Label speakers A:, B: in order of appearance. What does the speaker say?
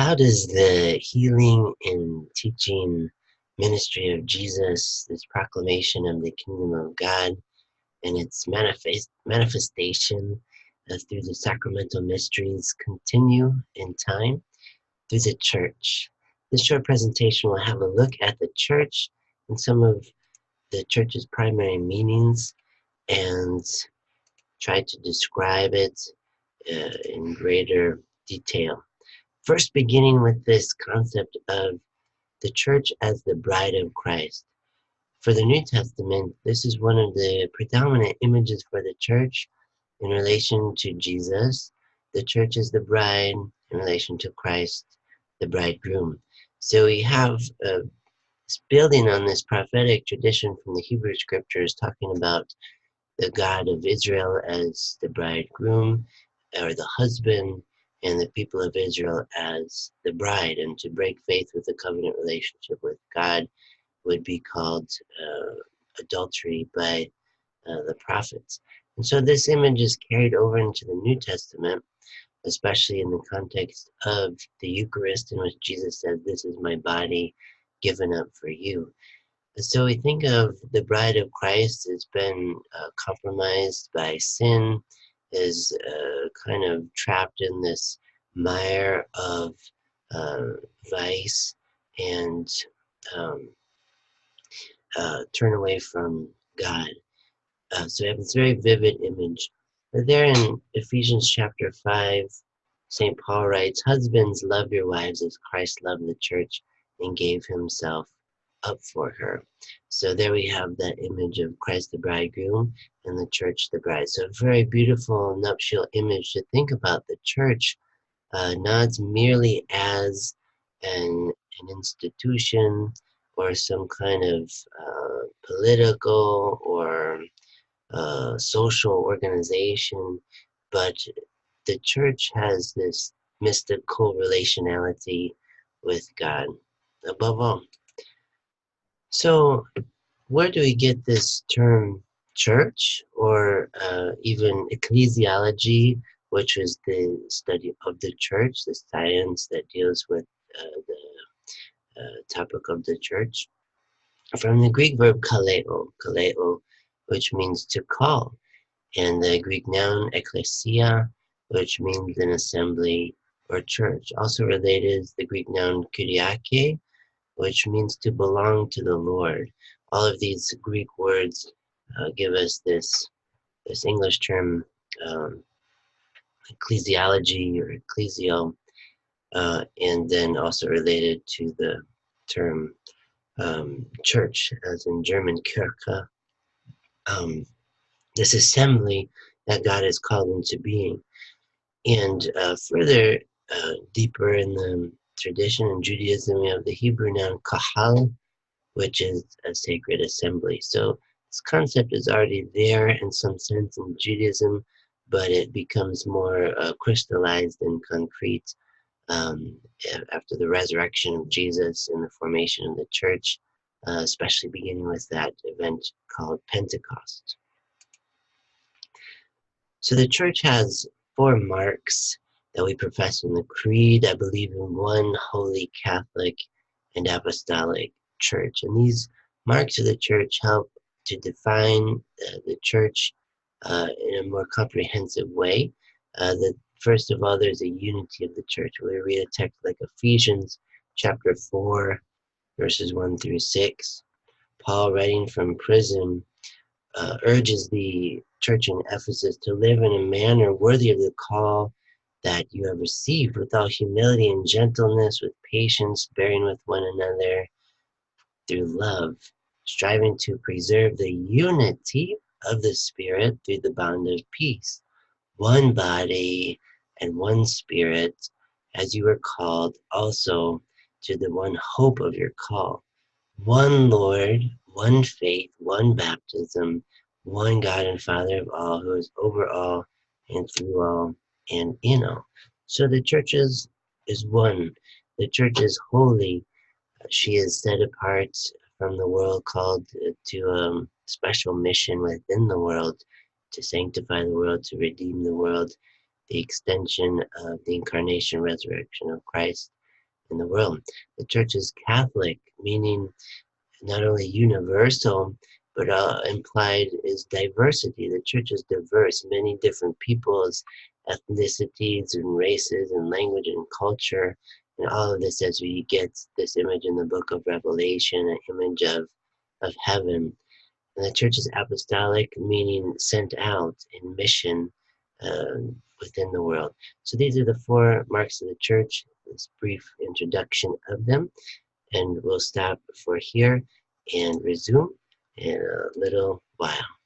A: How does the healing and teaching ministry of Jesus, this proclamation of the kingdom of God, and its manifestation through the sacramental mysteries continue in time through the church? This short presentation will have a look at the church and some of the church's primary meanings and try to describe it in greater detail. First, beginning with this concept of the church as the bride of Christ. For the New Testament, this is one of the predominant images for the church in relation to Jesus. The church is the bride in relation to Christ, the bridegroom. So we have building on this prophetic tradition from the Hebrew scriptures, talking about the God of Israel as the bridegroom or the husband, and the people of Israel as the bride. And to break faith with the covenant relationship with God would be called adultery by the prophets. And so this image is carried over into the New Testament, especially in the context of the Eucharist, in which Jesus says, "This is my body given up for you." And so we think of the bride of Christ as been compromised by sin, is kind of trapped in this mire of vice and um, turn away from God. So we have this very vivid image. There in Ephesians chapter 5, St. Paul writes, "Husbands, love your wives as Christ loved the church and gave himself up for her." So there we have that image of Christ the bridegroom and the church the bride. So a very beautiful nuptial image to think about the church, not merely as an institution or some kind of political or social organization, but the church has this mystical relationality with God above all. So where do we get this term church, or even ecclesiology, which is the study of the church, the science that deals with the topic of the church? From the Greek verb kaleo, which means to call, and the Greek noun ekklesia, which means an assembly or church. Also related is the Greek noun kyriake, which means to belong to the Lord. All of these Greek words give us this English term, ecclesiology or ecclesial, and then also related to the term church, as in German Kirche, this assembly that God has called into being. And further deeper in the tradition in Judaism, we have the Hebrew noun kahal, which is a sacred assembly. So this concept is already there in some sense in Judaism, but it becomes more crystallized and concrete after the resurrection of Jesus and the formation of the church, especially beginning with that event called Pentecost. So the church has 4 marks that we profess in the Creed. I believe in one holy Catholic and apostolic church. And these marks of the church help to define the church in a more comprehensive way. First of all, there's a unity of the church. We read a text like Ephesians chapter 4, verses 1 through 6. Paul, writing from prison, urges the church in Ephesus to live in a manner worthy of the call that you have received, with all humility and gentleness, with patience, bearing with one another through love, striving to preserve the unity of the Spirit through the bond of peace. One body and one Spirit, as you were called also to the one hope of your call. One Lord, one faith, one baptism, one God and Father of all, who is over all and through all and in all. So the church is one. The church is holy. She is set apart from the world, called to a special mission within the world, to sanctify the world, to redeem the world, the extension of the incarnation, resurrection of Christ. in the world. The church is Catholic, meaning not only universal, but implied is diversity. The church is diverse, many different peoples, ethnicities, and races, and language, and culture, and all of this as we get this image in the book of Revelation, an image of heaven. And the church is apostolic, meaning sent out in mission within the world. So these are the four marks of the church, this brief introduction of them. And we'll stop for here and resume in a little while.